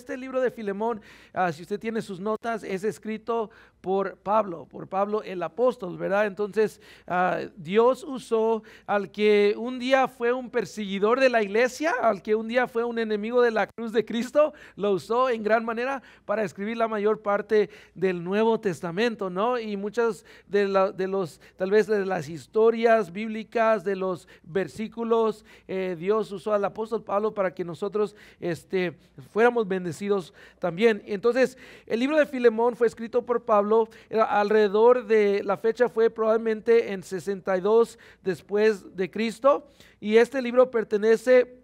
este libro de Filemón, si usted tiene sus notas, es escrito por Pablo el apóstol, ¿verdad? Entonces Dios usó al que un día fue un perseguidor de la iglesia, al que un día fue un enemigo de la cruz de Cristo, lo usó en gran manera para escribir la mayor parte del Nuevo Testamento, ¿no? Y muchas de los, tal vez de las historias bíblicas, de los versículos, Dios usó al apóstol Pablo para que nosotros fuéramos bendecidos también. Entonces, el libro de Filemón fue escrito por Pablo alrededor de la fecha, fue probablemente en 62 después de Cristo, y este libro pertenece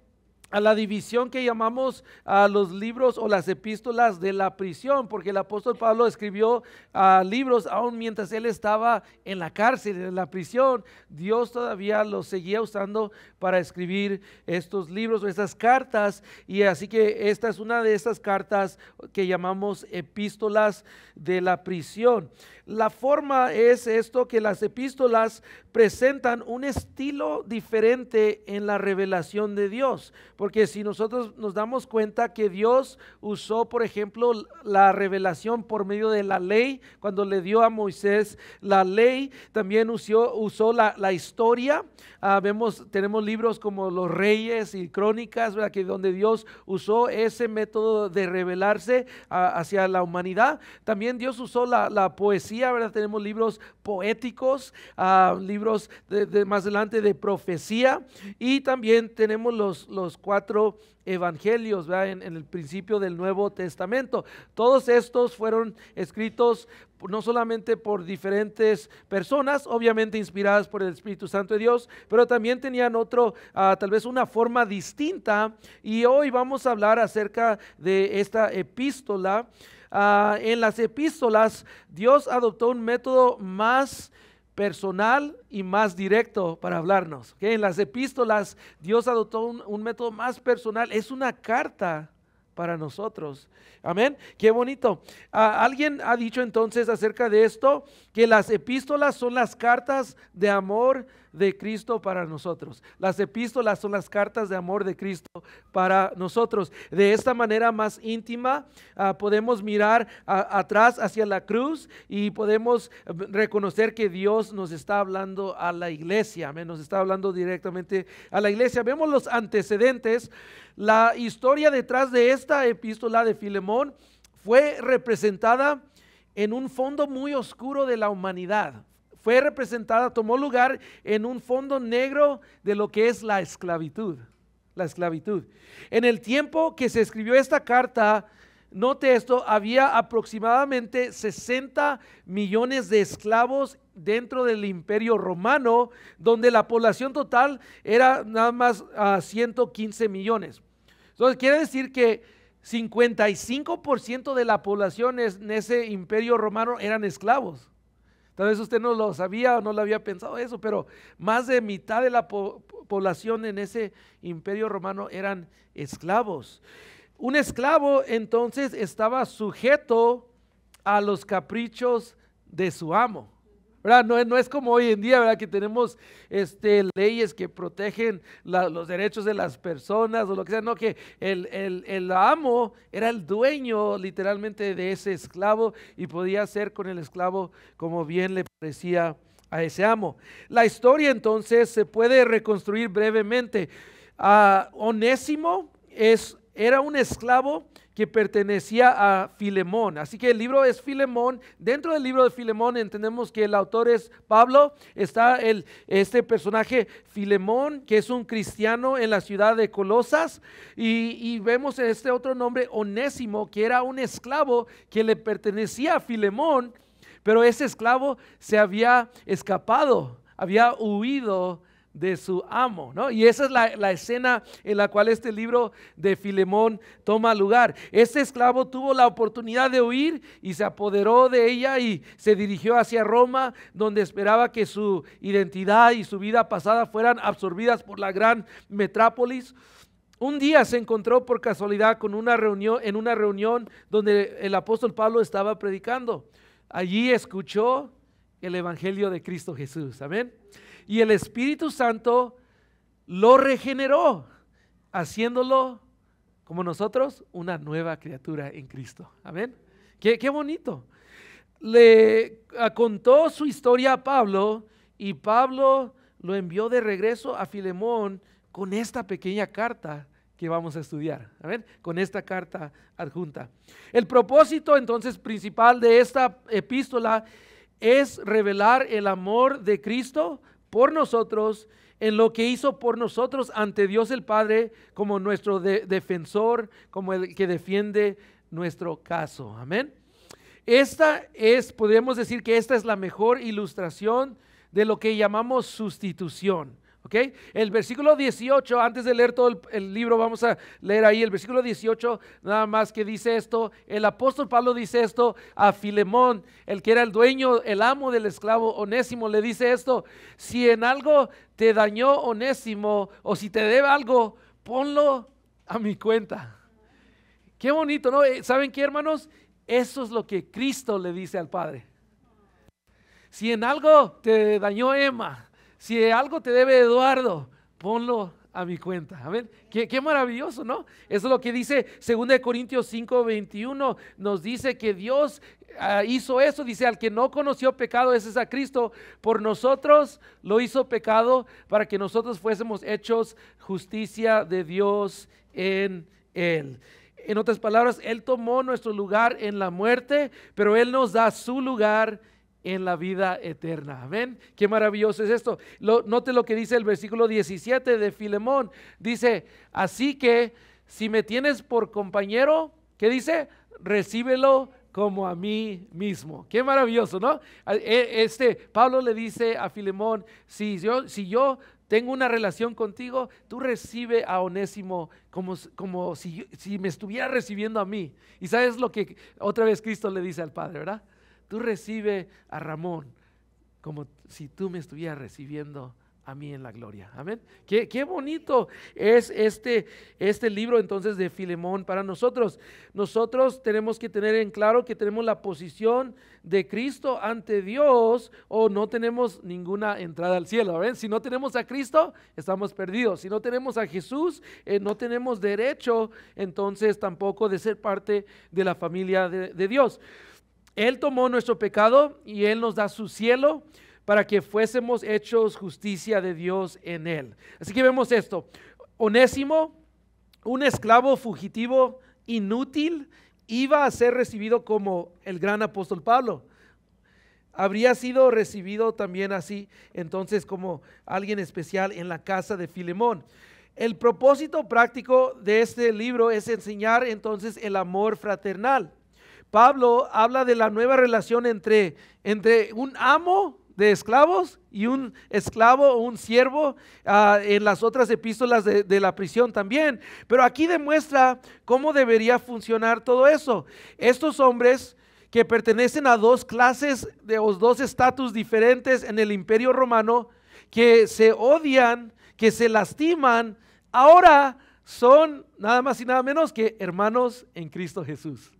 a la división que llamamos a los libros o las epístolas de la prisión, porque el apóstol Pablo escribió libros aún mientras él estaba en la cárcel, en la prisión. Dios todavía los seguía usando para escribir estos libros o estas cartas, y así que esta es una de esas cartas que llamamos epístolas de la prisión. La forma es esto, que las epístolas presentan un estilo diferente en la revelación de Dios, porque si nosotros nos damos cuenta que Dios usó, por ejemplo, la revelación por medio de la ley, cuando le dio a Moisés la ley, también usó la historia. Tenemos libros como Los Reyes y Crónicas, ¿verdad? Que donde Dios usó ese método de revelarse hacia la humanidad. También Dios usó la poesía, ¿verdad? Tenemos libros poéticos, libros más adelante de profecía, y también tenemos los 4 evangelios, ¿verdad? En el principio del Nuevo Testamento. Todos estos fueron escritos no solamente por diferentes personas, obviamente inspiradas por el Espíritu Santo de Dios, pero también tenían tal vez una forma distinta, y hoy vamos a hablar acerca de esta epístola. En las epístolas Dios adoptó un método más personal y más directo para hablarnos, ¿okay? En las epístolas Dios adoptó un método más personal, es una carta para nosotros. Amén. Qué bonito. Alguien ha dicho entonces acerca de esto, que las epístolas son las cartas de amor de Cristo para nosotros. Las epístolas son las cartas de amor de Cristo para nosotros. De esta manera más íntima podemos mirar atrás hacia la cruz y podemos reconocer que Dios nos está hablando a la iglesia. Amén. Nos está hablando directamente a la iglesia. Vemos los antecedentes. La historia detrás de esta epístola de Filemón fue representada en un fondo muy oscuro de la humanidad. Fue representada, tomó lugar en un fondo negro de lo que es la esclavitud. La esclavitud. En el tiempo que se escribió esta carta, note esto, había aproximadamente 60 millones de esclavos dentro del Imperio Romano, donde la población total era nada más 115 millones. Entonces quiere decir que 55% de la población en ese Imperio Romano eran esclavos. Tal vez usted no lo sabía o no lo había pensado eso, pero más de mitad de la población en ese Imperio Romano eran esclavos. Un esclavo entonces estaba sujeto a los caprichos de su amo, ¿verdad? No es como hoy en día, ¿verdad? Que tenemos leyes que protegen los derechos de las personas o lo que sea. No, que el amo era el dueño literalmente de ese esclavo y podía hacer con el esclavo como bien le parecía a ese amo. La historia entonces se puede reconstruir brevemente. Onésimo era un esclavo que pertenecía a Filemón. Así que el libro es Filemón. Dentro del libro de Filemón entendemos que el autor es Pablo. Está este personaje Filemón, que es un cristiano en la ciudad de Colosas. Y vemos este otro nombre, Onésimo, que era un esclavo que le pertenecía a Filemón, pero ese esclavo se había escapado, había huido de su amo, ¿no? Y esa es la escena en la cual este libro de Filemón toma lugar. Este esclavo tuvo la oportunidad de huir y se apoderó de ella y se dirigió hacia Roma, donde esperaba que su identidad y su vida pasada fueran absorbidas por la gran metrópolis. Un día se encontró por casualidad en una reunión donde el apóstol Pablo estaba predicando. Allí escuchó el evangelio de Cristo Jesús. Amén. Y el Espíritu Santo lo regeneró, haciéndolo como nosotros, una nueva criatura en Cristo. Amén. Qué bonito. Le contó su historia a Pablo y Pablo lo envió de regreso a Filemón con esta pequeña carta que vamos a estudiar, ¿amén? Con esta carta adjunta. El propósito entonces principal de esta epístola es revelar el amor de Cristo por nosotros en lo que hizo por nosotros ante Dios el Padre como nuestro defensor, como el que defiende nuestro caso, amén. Podríamos decir que esta es la mejor ilustración de lo que llamamos sustitución. ¿Okay? El versículo 18, antes de leer todo el libro, vamos a leer ahí el versículo 18, nada más que dice esto. El apóstol Pablo dice esto a Filemón, el que era el dueño, el amo del esclavo Onésimo, le dice esto: si en algo te dañó Onésimo o si te debe algo, ponlo a mi cuenta. Qué bonito, ¿no? ¿Saben qué, hermanos? Eso es lo que Cristo le dice al Padre. Si en algo te dañó Emma, si algo te debe Eduardo, ponlo a mi cuenta. Amén. Qué maravilloso, ¿no? Eso es lo que dice 2 Corintios 5:21. Nos dice que Dios hizo eso. Dice: al que no conoció pecado, ese es a Cristo. Por nosotros lo hizo pecado para que nosotros fuésemos hechos justicia de Dios en él. En otras palabras, Él tomó nuestro lugar en la muerte, pero Él nos da su lugar en la vida eterna. Amén. Qué maravilloso es esto. Note lo que dice el versículo 17 de Filemón. Dice: así que si me tienes por compañero, ¿qué dice? Recíbelo como a mí mismo. Qué maravilloso, ¿no? Pablo le dice a Filemón: si yo tengo una relación contigo, tú recibe a Onésimo como si me estuviera recibiendo a mí. Y sabes lo que otra vez Cristo le dice al Padre, ¿verdad? Tú recibe a Ramón como si tú me estuvieras recibiendo a mí en la gloria. Amén. Qué bonito es este libro entonces de Filemón para nosotros. Nosotros tenemos que tener en claro que tenemos la posición de Cristo ante Dios o no tenemos ninguna entrada al cielo. ¿Ven? Si no tenemos a Cristo, estamos perdidos. Si no tenemos a Jesús, no tenemos derecho entonces tampoco de ser parte de la familia de Dios. Él tomó nuestro pecado y Él nos da su cielo para que fuésemos hechos justicia de Dios en Él. Así que vemos esto: Onésimo, un esclavo fugitivo inútil, iba a ser recibido como el gran apóstol Pablo. Habría sido recibido también así, entonces, como alguien especial en la casa de Filemón. El propósito práctico de este libro es enseñar entonces el amor fraternal. Pablo habla de la nueva relación entre un amo de esclavos y un esclavo o un siervo en las otras epístolas de la prisión también. Pero aquí demuestra cómo debería funcionar todo eso. Estos hombres que pertenecen a dos clases o dos estatus diferentes en el Imperio Romano, que se odian, que se lastiman, ahora son nada más y nada menos que hermanos en Cristo Jesús.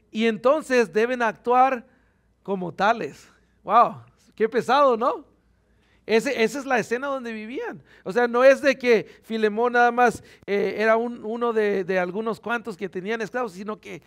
Y entonces deben actuar como tales. Wow, qué pesado, ¿no? Esa es la escena donde vivían. O sea, no es de que Filemón nada más era uno de algunos cuantos que tenían esclavos, sino que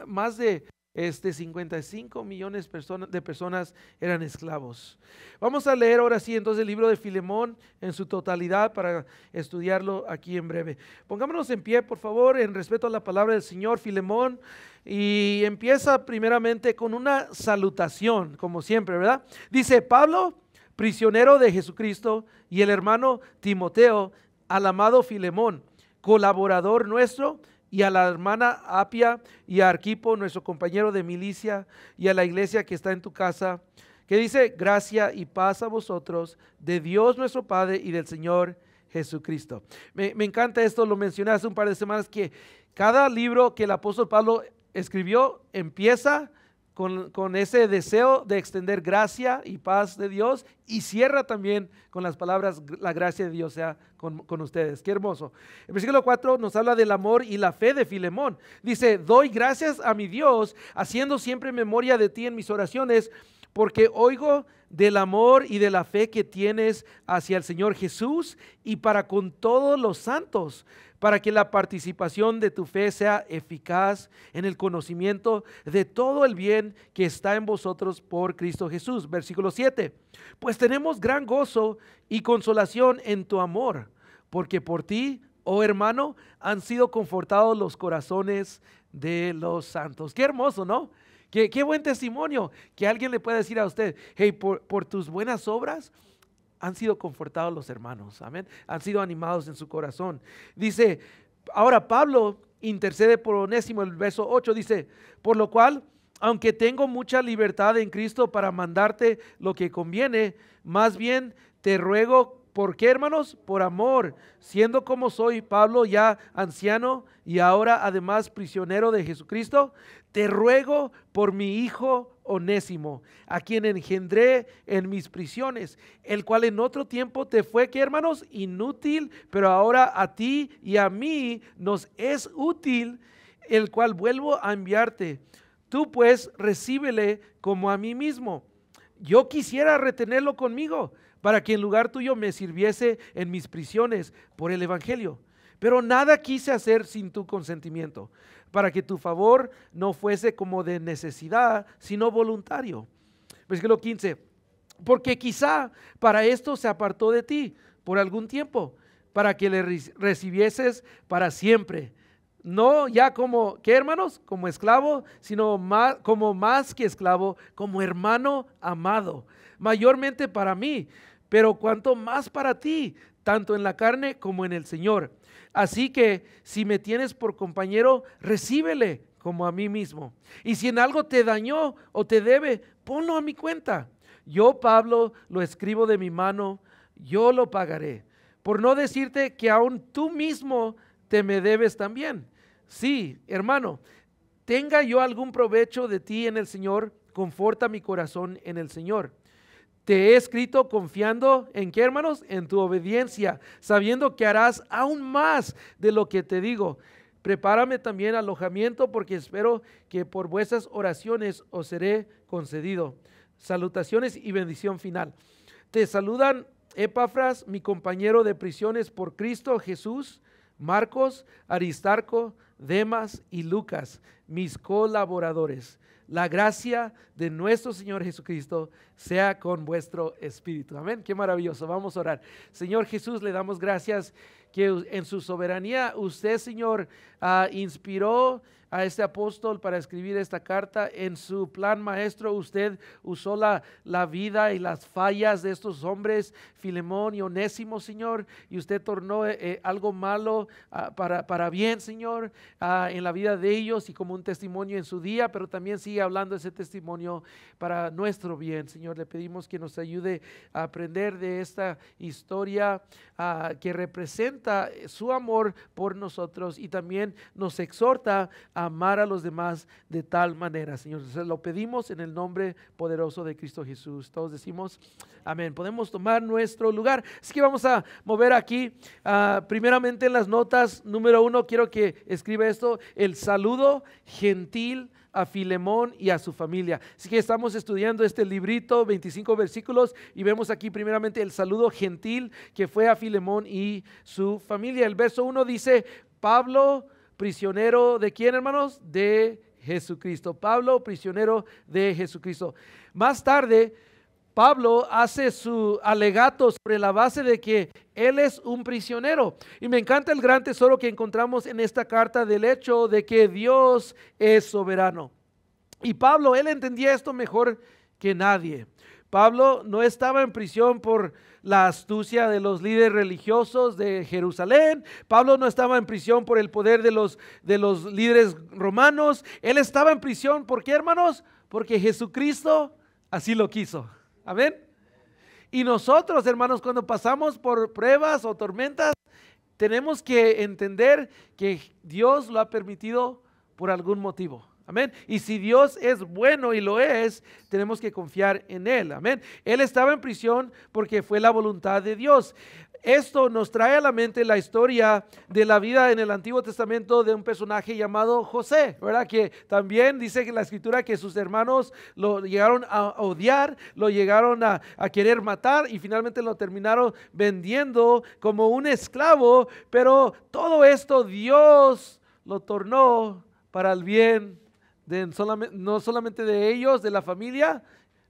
más de 55 millones de personas eran esclavos. Vamos a leer ahora sí entonces el libro de Filemón en su totalidad para estudiarlo aquí en breve. Pongámonos en pie, por favor, en respeto a la palabra del Señor. Filemón, y empieza primeramente con una salutación, como siempre, ¿verdad? Dice: Pablo, prisionero de Jesucristo, y el hermano Timoteo, al amado Filemón, colaborador nuestro, y a la hermana Apia y a Arquipo, nuestro compañero de milicia, y a la iglesia que está en tu casa, que dice: gracia y paz a vosotros, de Dios nuestro Padre y del Señor Jesucristo. Me encanta esto, lo mencioné hace un par de semanas, que cada libro que el apóstol Pablo escribió empieza con ese deseo de extender gracia y paz de Dios, y cierra también con las palabras: la gracia de Dios sea con ustedes. Qué hermoso. El versículo 4 nos habla del amor y la fe de Filemón. Dice: doy gracias a mi Dios, haciendo siempre memoria de ti en mis oraciones, porque oigo del amor y de la fe que tienes hacia el Señor Jesús y para con todos los santos, para que la participación de tu fe sea eficaz en el conocimiento de todo el bien que está en vosotros por Cristo Jesús. Versículo 7. Pues tenemos gran gozo y consolación en tu amor, porque por ti, oh hermano, han sido confortados los corazones de los santos. Qué hermoso, ¿no? Qué buen testimonio que alguien le pueda decir a usted: hey, por tus buenas obras han sido confortados los hermanos, amén, han sido animados en su corazón. Dice, ahora Pablo intercede por Onésimo, el verso 8 dice, por lo cual, aunque tengo mucha libertad en Cristo para mandarte lo que conviene, más bien te ruego, ¿por qué, hermanos? Por amor, siendo como soy, Pablo, ya anciano y ahora además prisionero de Jesucristo, te ruego por mi hijo Onésimo, a quien engendré en mis prisiones, el cual en otro tiempo te fue, ¿qué, hermanos? Inútil, pero ahora a ti y a mí nos es útil, el cual vuelvo a enviarte. Tú pues recíbele como a mí mismo. Yo quisiera retenerlo conmigo, para que en lugar tuyo me sirviese en mis prisiones por el evangelio. Pero nada quise hacer sin tu consentimiento, para que tu favor no fuese como de necesidad, sino voluntario. Versículo 15. Porque quizá para esto se apartó de ti por algún tiempo, para que le recibieses para siempre. No ya como, ¿qué, hermanos? Como esclavo, sino como más que esclavo, como hermano amado, mayormente para mí, pero cuanto más para ti, tanto en la carne como en el Señor. Así que si me tienes por compañero, recíbele como a mí mismo. Y si en algo te dañó o te debe, ponlo a mi cuenta. Yo, Pablo, lo escribo de mi mano, yo lo pagaré. Por no decirte que aún tú mismo te me debes también. Sí, hermano, tenga yo algún provecho de ti en el Señor, conforta mi corazón en el Señor. Te he escrito confiando en ¿qué, hermanos? En tu obediencia, sabiendo que harás aún más de lo que te digo. Prepárame también alojamiento, porque espero que por vuestras oraciones os seré concedido. Salutaciones y bendición final. Te saludan Epafras, mi compañero de prisiones por Cristo Jesús, Marcos, Aristarco, Demas y Lucas, mis colaboradores. La gracia de nuestro Señor Jesucristo sea con vuestro espíritu. Amén. Qué maravilloso. Vamos a orar. Señor Jesús, le damos gracias que en su soberanía usted, Señor, inspiró a este apóstol para escribir esta carta. En su plan maestro usted usó la vida y las fallas de estos hombres, Filemón y Onésimo, Señor, y usted tornó algo malo para bien, Señor, en la vida de ellos y como un testimonio en su día, pero también sigue hablando ese testimonio para nuestro bien. Señor, le pedimos que nos ayude a aprender de esta historia que representa su amor por nosotros y también nos exhorta a amar a los demás de tal manera, Señor. Se lo pedimos en el nombre poderoso de Cristo Jesús. Todos decimos amén. Podemos tomar nuestro lugar. Así que vamos a mover aquí. Primeramente en las notas, número 1, quiero que escriba esto: el saludo gentil a Filemón y a su familia. Así que estamos estudiando este librito, 25 versículos, y vemos aquí primeramente el saludo gentil que fue a Filemón y su familia. El verso 1 dice: Pablo, prisionero ¿de quién, hermanos? De Jesucristo. Pablo, prisionero de Jesucristo. Más tarde, Pablo hace su alegato sobre la base de que él es un prisionero. Y me encanta el gran tesoro que encontramos en esta carta del hecho de que Dios es soberano. Y Pablo, él entendía esto mejor que nadie. Pablo no estaba en prisión por la astucia de los líderes religiosos de Jerusalén. Pablo no estaba en prisión por el poder de los líderes romanos. Él estaba en prisión, ¿por qué, hermanos? Porque Jesucristo así lo quiso. Amén. Y nosotros, hermanos, cuando pasamos por pruebas o tormentas, tenemos que entender que Dios lo ha permitido por algún motivo. Amén. Y si Dios es bueno, y lo es, tenemos que confiar en Él. Amén. Él estaba en prisión porque fue la voluntad de Dios. esto nos trae a la mente la historia de la vida en el Antiguo Testamento de un personaje llamado José, ¿verdad? Que también dice que la escritura que sus hermanos lo llegaron a odiar, lo llegaron a querer matar y finalmente lo terminaron vendiendo como un esclavo, pero todo esto Dios lo tornó para el bien de no solamente de ellos, de la familia,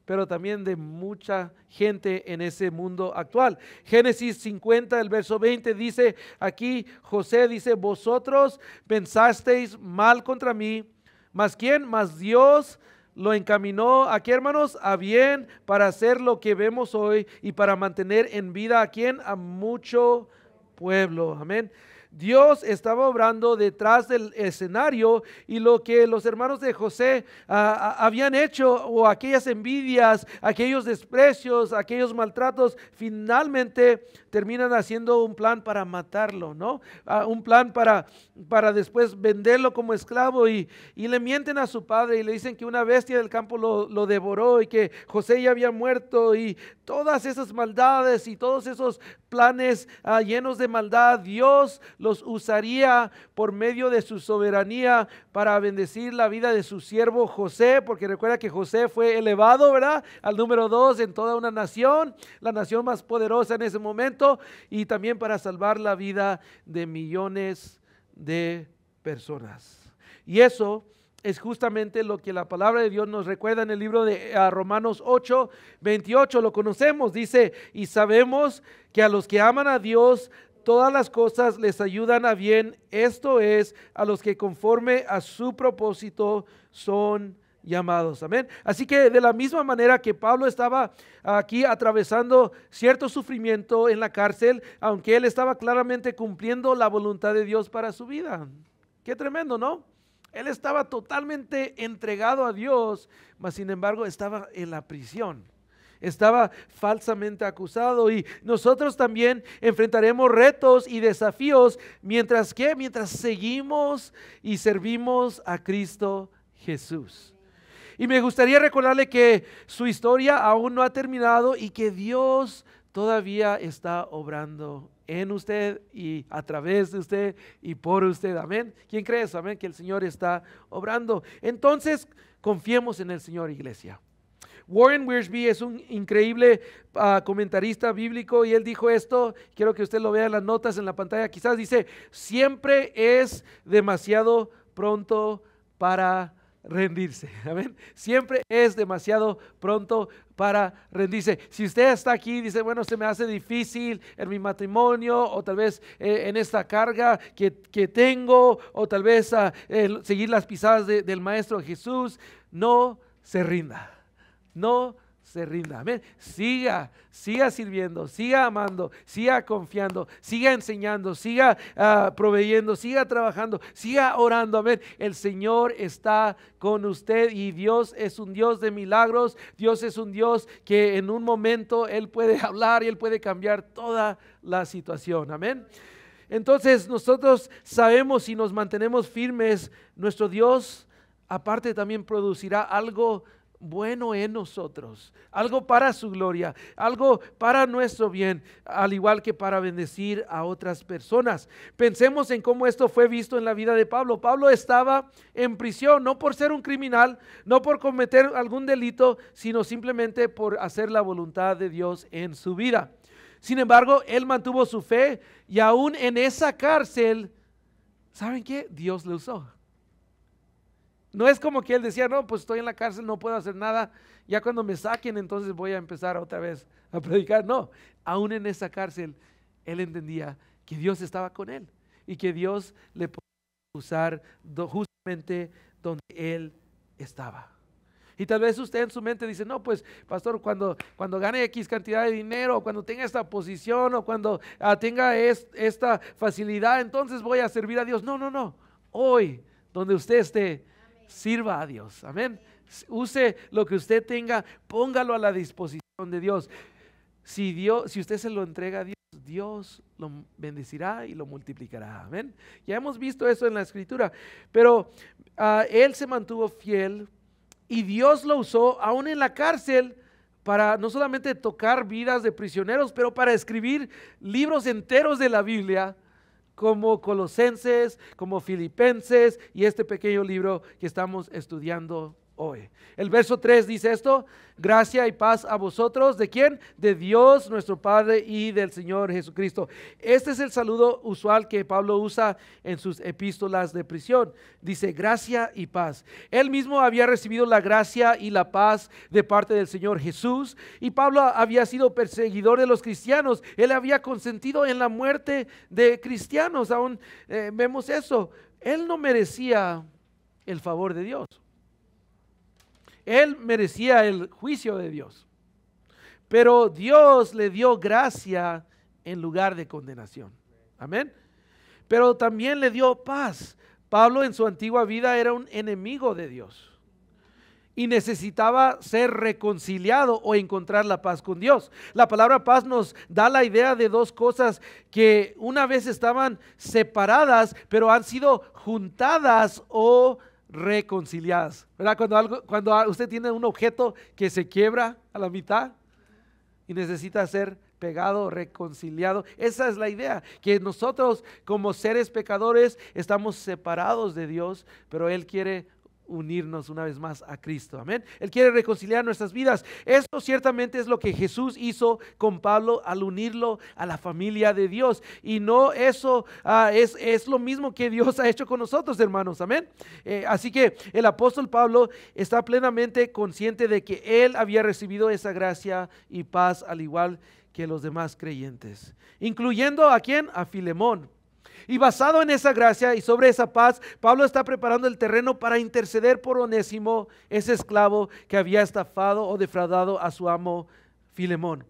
pero también de mucha gente en ese mundo actual. Génesis 50, el verso 20 dice, aquí José dice, vosotros pensasteis mal contra mí, mas ¿quién? Mas Dios lo encaminó, ¿a qué, hermanos? A bien, para hacer lo que vemos hoy y para mantener en vida, ¿a quién? A mucho pueblo. Amén. Dios estaba obrando detrás del escenario y lo que los hermanos de José habían hecho, o aquellas envidias, aquellos desprecios, aquellos maltratos, finalmente terminan haciendo un plan para matarlo, ¿no? Un plan para después venderlo como esclavo y le mienten a su padre y le dicen que una bestia del campo lo devoró y que José ya había muerto, y todas esas maldades y todos esos planes llenos de maldad, Dios los usaría por medio de su soberanía para bendecir la vida de su siervo José, porque recuerda que José fue elevado, ¿verdad?, al número 2 en toda una nación, la nación más poderosa en ese momento, y también para salvar la vida de millones de personas. Y eso es justamente lo que la palabra de Dios nos recuerda en el libro de Romanos 8, 28, lo conocemos, dice, y sabemos que a los que aman a Dios, todas las cosas les ayudan a bien, esto es, a los que conforme a su propósito son llamados. Amén. Así que de la misma manera que Pablo estaba aquí atravesando cierto sufrimiento en la cárcel, aunque él estaba claramente cumpliendo la voluntad de Dios para su vida. Qué tremendo, ¿no? Él estaba totalmente entregado a Dios, mas sin embargo estaba en la prisión. Estaba falsamente acusado, y nosotros también enfrentaremos retos y desafíos mientras seguimos y servimos a Cristo Jesús. Y me gustaría recordarle que su historia aún no ha terminado y que Dios todavía está obrando en usted y a través de usted y por usted. Amén. ¿Quién cree eso? Amén. Que el Señor está obrando. Entonces, confiemos en el Señor, iglesia. Warren Wiersbe es un increíble comentarista bíblico, y él dijo esto, quiero que usted lo vea en las notas en la pantalla, quizás dice, siempre es demasiado pronto para rendirse. Amén. Siempre es demasiado pronto para rendirse. Si usted está aquí y dice, bueno, se me hace difícil en mi matrimonio, o tal vez en esta carga que tengo, o tal vez seguir las pisadas del Maestro Jesús, no se rinda. No se rinda. Amén. Siga sirviendo, siga amando, siga confiando, siga enseñando, siga proveyendo, siga trabajando, siga orando. Amén. El Señor está con usted, y Dios es un Dios de milagros. Dios es un Dios que en un momento Él puede hablar y Él puede cambiar toda la situación. Amén. Entonces nosotros sabemos, si nos mantenemos firmes, nuestro Dios aparte también producirá algo bueno en nosotros, algo para su gloria, algo para nuestro bien, al igual que para bendecir a otras personas. Pensemos en cómo esto fue visto en la vida de Pablo. Pablo estaba en prisión, no por ser un criminal, no por cometer algún delito, sino simplemente por hacer la voluntad de Dios en su vida. Sin embargo, él mantuvo su fe, y aún en esa cárcel, ¿saben qué? Dios le usó. No es como que él decía, no, pues estoy en la cárcel, no puedo hacer nada, ya cuando me saquen entonces voy a empezar otra vez a predicar. No, aún en esa cárcel él entendía que Dios estaba con él y que Dios le podía usar justamente donde él estaba. Y tal vez usted en su mente dice, no, pues pastor, cuando gane X cantidad de dinero, o cuando tenga esta posición, o cuando tenga esta facilidad, entonces voy a servir a Dios. No. Hoy, donde usted esté, sirva a Dios. Amén. Use lo que usted tenga, póngalo a la disposición de Dios. Si usted se lo entrega a Dios, Dios lo bendecirá y lo multiplicará. Amén. Ya hemos visto eso en la Escritura, pero él se mantuvo fiel y Dios lo usó aún en la cárcel para no solamente tocar vidas de prisioneros, pero para escribir libros enteros de la Biblia, como Colosenses, como Filipenses y este pequeño libro que estamos estudiando hoy. El verso 3 dice esto: gracia y paz a vosotros. ¿De quién? De Dios nuestro Padre y del Señor Jesucristo. Este es el saludo usual que Pablo usa en sus epístolas de prisión. Dice gracia y paz. Él mismo había recibido la gracia y la paz de parte del Señor Jesús, y Pablo había sido perseguidor de los cristianos. Él había consentido en la muerte de cristianos. Aún vemos eso. Él no merecía el favor de Dios. Él merecía el juicio de Dios, pero Dios le dio gracia en lugar de condenación. Amén. Pero también le dio paz. Pablo en su antigua vida era un enemigo de Dios y necesitaba ser reconciliado o encontrar la paz con Dios. La palabra paz nos da la idea de dos cosas que una vez estaban separadas, pero han sido juntadas o reconciliadas, ¿verdad? Cuando usted tiene un objeto que se quiebra a la mitad y necesita ser pegado, reconciliado, esa es la idea, que nosotros como seres pecadores estamos separados de Dios, pero Él quiere unirnos una vez más a Cristo. Amén. Él quiere reconciliar nuestras vidas. Esto ciertamente es lo que Jesús hizo con Pablo al unirlo a la familia de Dios. Y no eso es lo mismo que Dios ha hecho con nosotros, hermanos. Amén. Así que el apóstol Pablo está plenamente consciente de que él había recibido esa gracia y paz al igual que los demás creyentes, incluyendo ¿a quién? A Filemón. Y basado en esa gracia y sobre esa paz, Pablo está preparando el terreno para interceder por Onésimo, ese esclavo que había estafado o defraudado a su amo Filemón.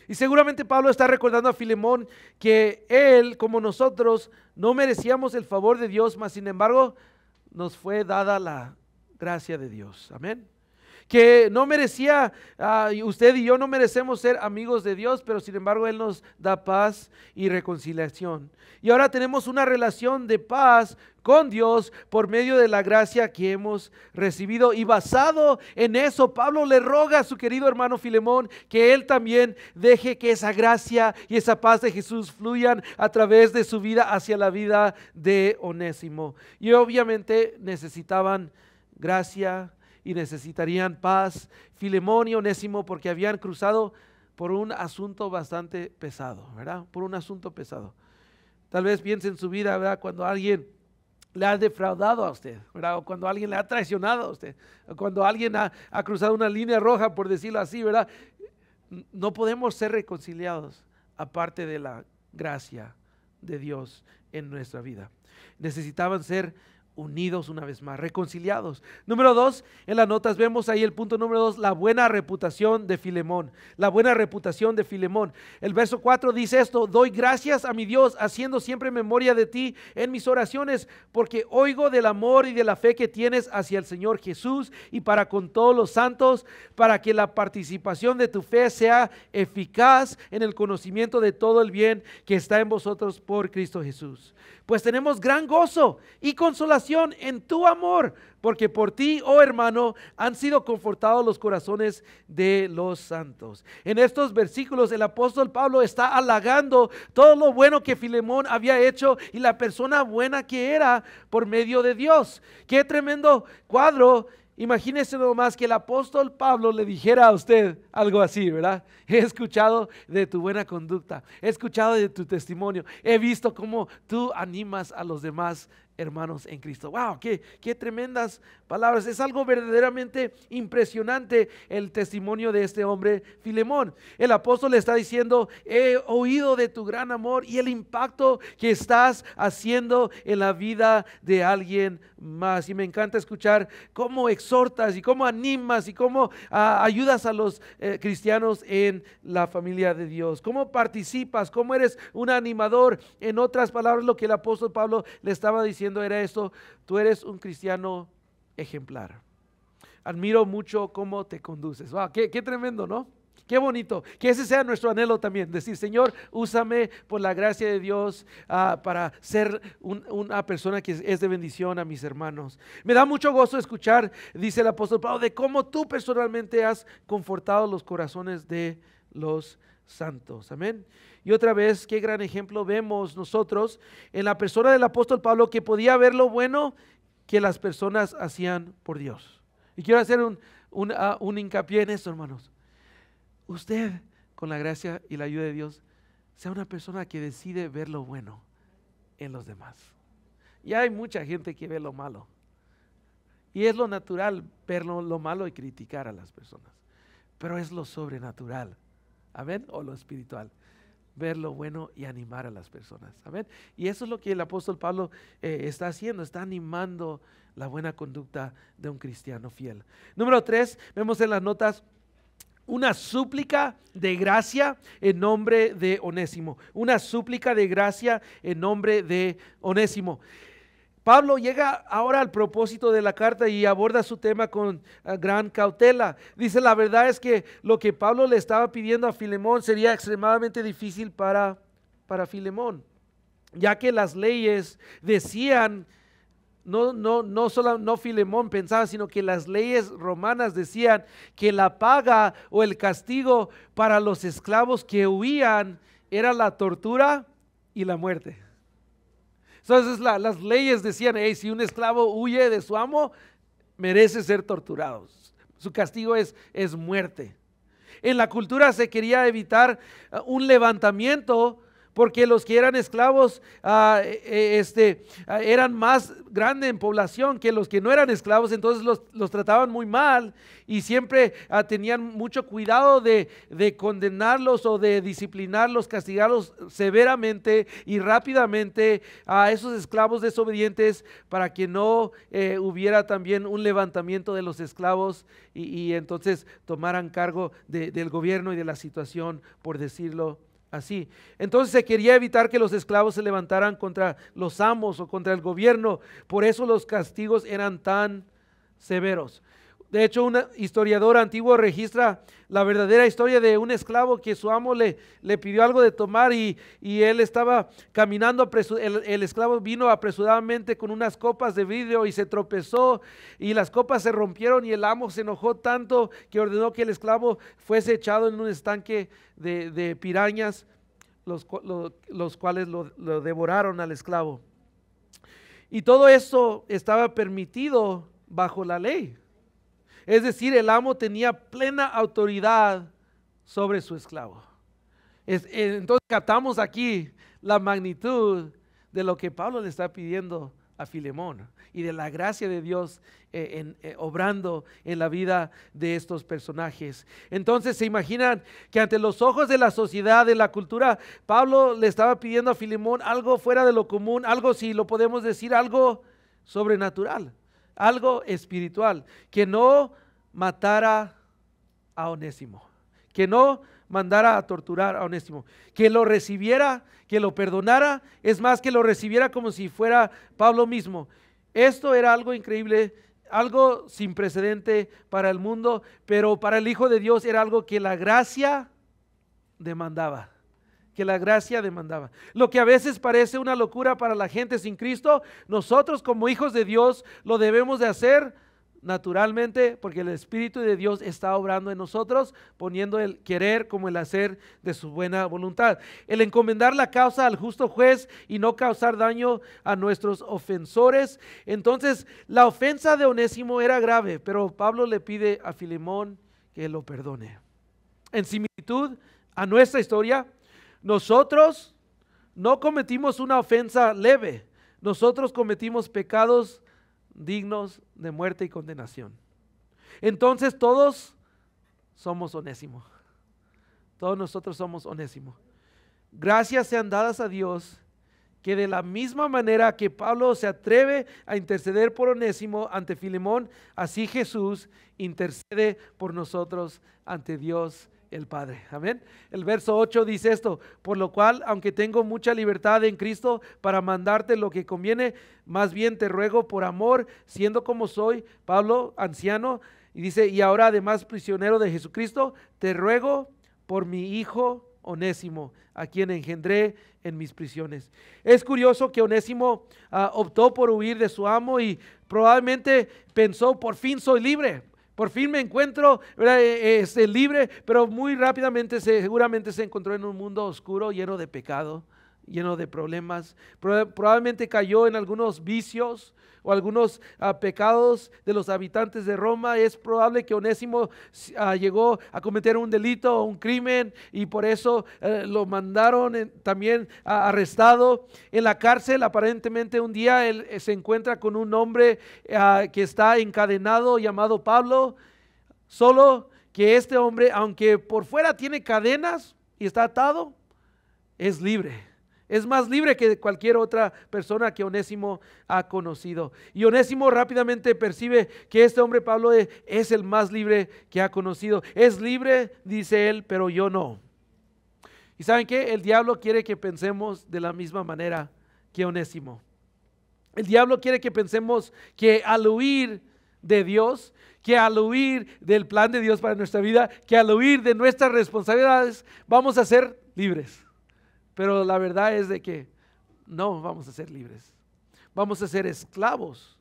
Y seguramente Pablo está recordando a Filemón que él, como nosotros, no merecíamos el favor de Dios, mas sin embargo nos fue dada la gracia de Dios. Amén. Que no merecía, usted y yo no merecemos ser amigos de Dios, pero sin embargo Él nos da paz y reconciliación. Y ahora tenemos una relación de paz con Dios por medio de la gracia que hemos recibido. Y basado en eso, Pablo le roga a su querido hermano Filemón que él también deje que esa gracia y esa paz de Jesús fluyan a través de su vida hacia la vida de Onésimo. Y obviamente necesitaban gracia y necesitarían paz, Filemón y Onésimo, porque habían cruzado por un asunto bastante pesado, ¿verdad? Por un asunto pesado. Tal vez piense en su vida, ¿verdad? Cuando alguien le ha defraudado a usted, ¿verdad? O cuando alguien le ha traicionado a usted, o cuando alguien ha cruzado una línea roja, por decirlo así, ¿verdad? No podemos ser reconciliados aparte de la gracia de Dios en nuestra vida. Necesitaban ser unidos una vez más, reconciliados. Número 2, en las notas vemos ahí el punto número 2, la buena reputación de Filemón. La buena reputación de Filemón. El verso 4 dice esto: doy gracias a mi Dios, haciendo siempre memoria de ti en mis oraciones, porque oigo del amor y de la fe que tienes hacia el Señor Jesús y para con todos los santos, para que la participación de tu fe sea eficaz en el conocimiento de todo el bien que está en vosotros por Cristo Jesús. Pues tenemos gran gozo y consolación en tu amor, porque por ti, oh hermano, han sido confortados los corazones de los santos. En estos versículos el apóstol Pablo está halagando todo lo bueno que Filemón había hecho y la persona buena que era por medio de Dios. Qué tremendo cuadro. Imagínese nomás que el apóstol Pablo le dijera a usted algo así, ¿verdad? He escuchado de tu buena conducta, he escuchado de tu testimonio, he visto cómo tú animas a los demás hermanos en Cristo. ¡Wow! ¡Qué tremendas palabras! Es algo verdaderamente impresionante el testimonio de este hombre Filemón. El apóstol le está diciendo: he oído de tu gran amor y el impacto que estás haciendo en la vida de alguien más. Y me encanta escuchar cómo exhortas y cómo animas y cómo ayudas a los cristianos en la familia de Dios. Cómo participas, cómo eres un animador. En otras palabras, lo que el apóstol Pablo le estaba diciendo era esto: tú eres un cristiano ejemplar. Admiro mucho cómo te conduces. Wow, qué tremendo, ¿no? Qué bonito, que ese sea nuestro anhelo también, decir, Señor, úsame por la gracia de Dios para ser una persona que es de bendición a mis hermanos. Me da mucho gozo escuchar, dice el apóstol Pablo, de cómo tú personalmente has confortado los corazones de los santos. Amén. Y otra vez, qué gran ejemplo vemos nosotros en la persona del apóstol Pablo, que podía ver lo bueno que las personas hacían por Dios. Y quiero hacer un hincapié en esto, hermanos. Usted, con la gracia y la ayuda de Dios, sea una persona que decide ver lo bueno en los demás. Y hay mucha gente que ve lo malo. Y es lo natural ver lo malo y criticar a las personas. Pero es lo sobrenatural, amén, o lo espiritual, ver lo bueno y animar a las personas, amén. Y eso es lo que el apóstol Pablo está haciendo, está animando la buena conducta de un cristiano fiel. Número 3, vemos en las notas una súplica de gracia en nombre de Onésimo. Una súplica de gracia en nombre de Onésimo. Pablo llega ahora al propósito de la carta y aborda su tema con gran cautela. Dice, la verdad es que lo que Pablo le estaba pidiendo a Filemón sería extremadamente difícil para Filemón, ya que las leyes decían, no Filemón pensaba, sino que las leyes romanas decían que la paga o el castigo para los esclavos que huían era la tortura y la muerte. Entonces las leyes decían, hey, si un esclavo huye de su amo, merece ser torturado. Su castigo es muerte. En la cultura se quería evitar un levantamiento, porque los que eran esclavos eran más grandes en población que los que no eran esclavos, entonces los trataban muy mal y siempre tenían mucho cuidado de condenarlos o de disciplinarlos, castigarlos severamente y rápidamente a esos esclavos desobedientes, para que no hubiera también un levantamiento de los esclavos y entonces tomaran cargo del gobierno y de la situación, por decirlo así. Entonces se quería evitar que los esclavos se levantaran contra los amos o contra el gobierno. Por eso los castigos eran tan severos. De hecho, un historiador antiguo registra la verdadera historia de un esclavo que su amo le pidió algo de tomar y él estaba caminando, el esclavo vino apresuradamente con unas copas de vidrio y se tropezó y las copas se rompieron y el amo se enojó tanto que ordenó que el esclavo fuese echado en un estanque de pirañas, los cuales lo devoraron al esclavo. Y todo eso estaba permitido bajo la ley. Es decir, el amo tenía plena autoridad sobre su esclavo. Entonces captamos aquí la magnitud de lo que Pablo le está pidiendo a Filemón y de la gracia de Dios obrando en la vida de estos personajes. Entonces se imaginan que ante los ojos de la sociedad, de la cultura, Pablo le estaba pidiendo a Filemón algo fuera de lo común, algo, si lo podemos decir, algo sobrenatural, algo espiritual, que no matara a Onésimo, que no mandara a torturar a Onésimo, que lo recibiera, que lo perdonara, es más, que lo recibiera como si fuera Pablo mismo. Esto era algo increíble, algo sin precedente para el mundo, pero para el Hijo de Dios era algo que la gracia demandaba. Que la gracia demandaba. Lo que a veces parece una locura para la gente sin Cristo, nosotros como hijos de Dios lo debemos de hacer naturalmente, porque el Espíritu de Dios está obrando en nosotros, poniendo el querer como el hacer de su buena voluntad. El encomendar la causa al justo juez y no causar daño a nuestros ofensores. Entonces, la ofensa de Onésimo era grave, pero Pablo le pide a Filemón que lo perdone. En similitud a nuestra historia, nosotros no cometimos una ofensa leve, nosotros cometimos pecados dignos de muerte y condenación. Entonces todos somos Onésimo, todos nosotros somos Onésimo. Gracias sean dadas a Dios, que de la misma manera que Pablo se atreve a interceder por Onésimo ante Filemón, así Jesús intercede por nosotros ante Dios el Padre. Amén. El verso 8 dice esto: por lo cual, aunque tengo mucha libertad en Cristo para mandarte lo que conviene, más bien te ruego por amor, siendo como soy, Pablo, anciano, y dice, y ahora además prisionero de Jesucristo, te ruego por mi hijo Onésimo, a quien engendré en mis prisiones. Es curioso que Onésimo optó por huir de su amo y probablemente pensó, por fin soy libre. Por fin me encuentro libre, pero muy rápidamente seguramente se encontró en un mundo oscuro, lleno de pecado, lleno de problemas. Probablemente cayó en algunos vicios o algunos pecados de los habitantes de Roma. Es probable que Onésimo llegó a cometer un delito o un crimen y por eso lo mandaron también arrestado. En la cárcel, aparentemente un día él se encuentra con un hombre que está encadenado llamado Pablo, solo que este hombre, aunque por fuera tiene cadenas y está atado, es libre. Es más libre que cualquier otra persona que Onésimo ha conocido. Y Onésimo rápidamente percibe que este hombre Pablo es el más libre que ha conocido. Es libre, dice él, pero yo no. ¿Y saben qué? El diablo quiere que pensemos de la misma manera que Onésimo. El diablo quiere que pensemos que al huir de Dios, que al huir del plan de Dios para nuestra vida, que al huir de nuestras responsabilidades, vamos a ser libres. Pero la verdad es de que no vamos a ser libres. Vamos a ser esclavos.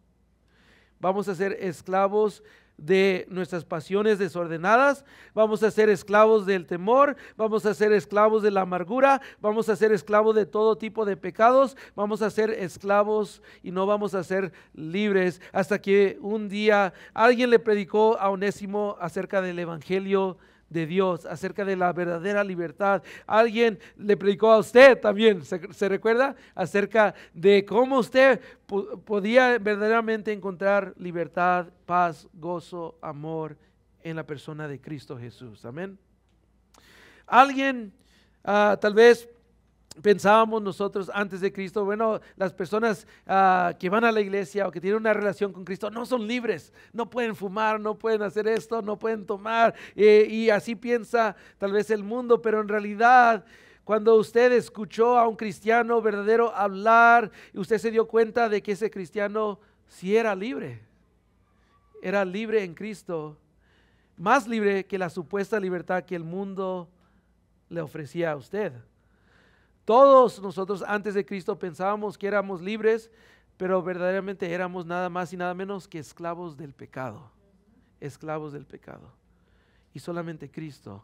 Vamos a ser esclavos de nuestras pasiones desordenadas. Vamos a ser esclavos del temor. Vamos a ser esclavos de la amargura. Vamos a ser esclavos de todo tipo de pecados. Vamos a ser esclavos y no vamos a ser libres hasta que un día alguien le predicó a Onésimo acerca del evangelio de Dios, acerca de la verdadera libertad. Alguien le predicó a usted también, ¿se recuerda? Acerca de cómo usted podía verdaderamente encontrar libertad, paz, gozo, amor en la persona de Cristo Jesús. Amén. Alguien tal vez pensábamos nosotros antes de Cristo, bueno, las personas que van a la iglesia o que tienen una relación con Cristo no son libres, no pueden fumar, no pueden hacer esto, no pueden tomar, y así piensa tal vez el mundo, pero en realidad cuando usted escuchó a un cristiano verdadero hablar, usted se dio cuenta de que ese cristiano sí era libre en Cristo, más libre que la supuesta libertad que el mundo le ofrecía a usted. Todos nosotros antes de Cristo pensábamos que éramos libres, pero verdaderamente éramos nada más y nada menos que esclavos del pecado. Esclavos del pecado. Y solamente Cristo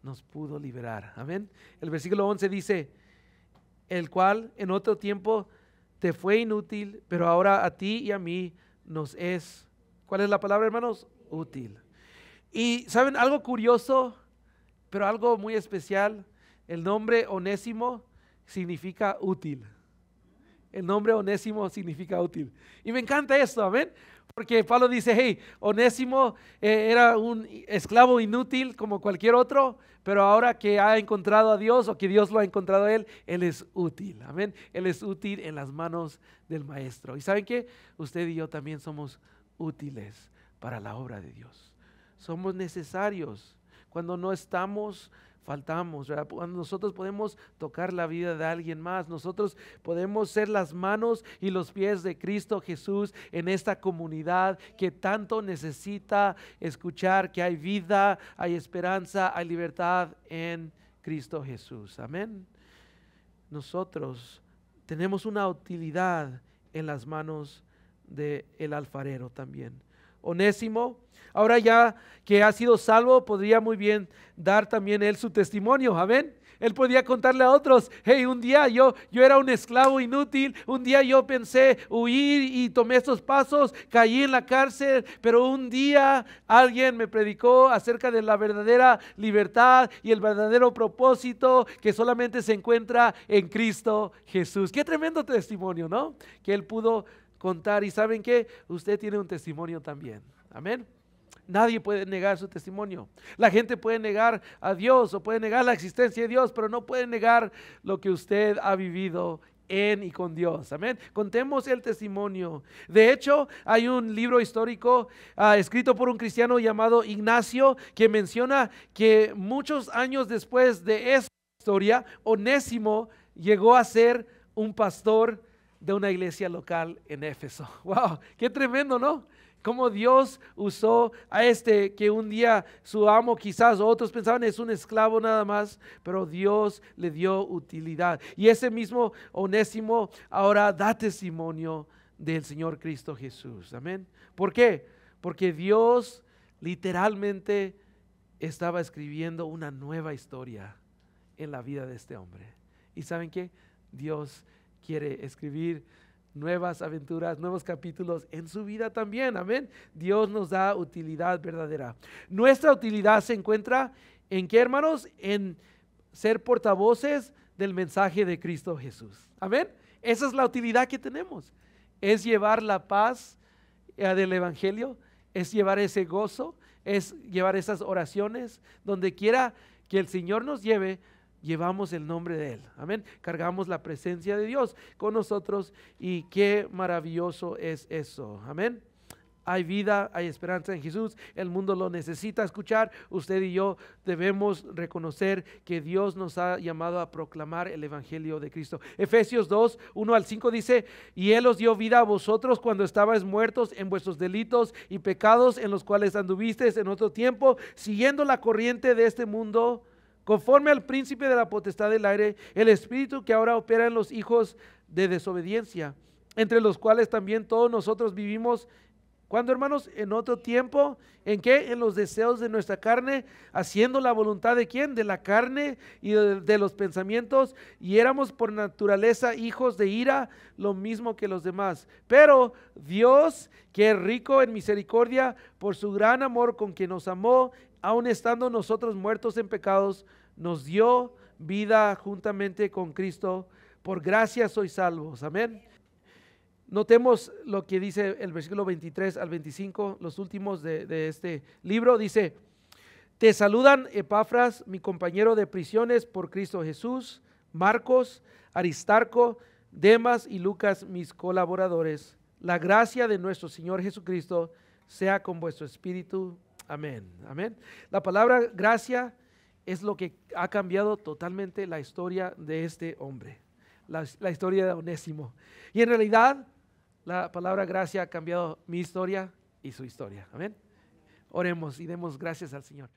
nos pudo liberar. Amén. El versículo 11 dice, el cual en otro tiempo te fue inútil, pero ahora a ti y a mí nos es, ¿cuál es la palabra, hermanos? Útil. Y ¿saben algo curioso, pero algo muy especial? El nombre Onésimo significa útil. El nombre Onésimo significa útil. Y me encanta esto, amén. Porque Pablo dice, hey, Onésimo era un esclavo inútil como cualquier otro, pero ahora que ha encontrado a Dios o que Dios lo ha encontrado a él es útil, amén. Él es útil en las manos del Maestro. ¿Y saben qué? Usted y yo también somos útiles para la obra de Dios. Somos necesarios. Cuando no estamos, faltamos, ¿verdad? Cuando nosotros podemos tocar la vida de alguien más, nosotros podemos ser las manos y los pies de Cristo Jesús en esta comunidad que tanto necesita escuchar que hay vida, hay esperanza, hay libertad en Cristo Jesús. Amén. Nosotros tenemos una utilidad en las manos del alfarero también. Onésimo, ahora ya que ha sido salvo, podría muy bien dar también él su testimonio, amén. Él podía contarle a otros, hey, un día yo era un esclavo inútil, un día yo pensé huir y tomé estos pasos, caí en la cárcel, pero un día alguien me predicó acerca de la verdadera libertad y el verdadero propósito que solamente se encuentra en Cristo Jesús. Qué tremendo testimonio, ¿no? Que él pudo contar. Y ¿saben qué? Usted tiene un testimonio también. Amén. Nadie puede negar su testimonio. La gente puede negar a Dios o puede negar la existencia de Dios, pero no puede negar lo que usted ha vivido en y con Dios. Amén. Contemos el testimonio. De hecho, hay un libro histórico escrito por un cristiano llamado Ignacio que menciona que muchos años después de esa historia, Onésimo llegó a ser un pastor de una iglesia local en Éfeso. Wow, qué tremendo, ¿no? Cómo Dios usó a este que un día su amo, quizás otros pensaban es un esclavo nada más, pero Dios le dio utilidad. Y ese mismo Onésimo ahora da testimonio del Señor Cristo Jesús. Amén. ¿Por qué? Porque Dios literalmente estaba escribiendo una nueva historia en la vida de este hombre. ¿Y saben qué? Dios quiere escribir nuevas aventuras, nuevos capítulos en su vida también. Amén. Dios nos da utilidad verdadera. Nuestra utilidad se encuentra en ¿qué, hermanos? En ser portavoces del mensaje de Cristo Jesús. Amén. Esa es la utilidad que tenemos. Es llevar la paz del evangelio, es llevar ese gozo, es llevar esas oraciones. Donde quiera que el Señor nos lleve, llevamos el nombre de Él. Amén. Cargamos la presencia de Dios con nosotros y qué maravilloso es eso. Amén. Hay vida, hay esperanza en Jesús. El mundo lo necesita escuchar. Usted y yo debemos reconocer que Dios nos ha llamado a proclamar el evangelio de Cristo. Efesios 2, 1 al 5 dice: y Él os dio vida a vosotros cuando estabais muertos en vuestros delitos y pecados, en los cuales anduvisteis en otro tiempo, siguiendo la corriente de este mundo, conforme al príncipe de la potestad del aire, el espíritu que ahora opera en los hijos de desobediencia, entre los cuales también todos nosotros vivimos. ¿Cuándo, hermanos? En otro tiempo. ¿En qué? En los deseos de nuestra carne, haciendo la voluntad de ¿quién? De la carne y de los pensamientos, y éramos por naturaleza hijos de ira, lo mismo que los demás. Pero Dios, que es rico en misericordia, por su gran amor con que nos amó, aun estando nosotros muertos en pecados, nos dio vida juntamente con Cristo. Por gracia sois salvos. Amén. Notemos lo que dice el versículo 23 al 25, los últimos de este libro. Dice: te saludan Epafras, mi compañero de prisiones por Cristo Jesús, Marcos, Aristarco, Demas y Lucas, mis colaboradores. La gracia de nuestro Señor Jesucristo sea con vuestro espíritu. Amén. Amén. La palabra gracia es lo que ha cambiado totalmente la historia de este hombre, la historia de Onésimo. Y en realidad la palabra gracia ha cambiado mi historia y su historia. Amén. Oremos y demos gracias al Señor.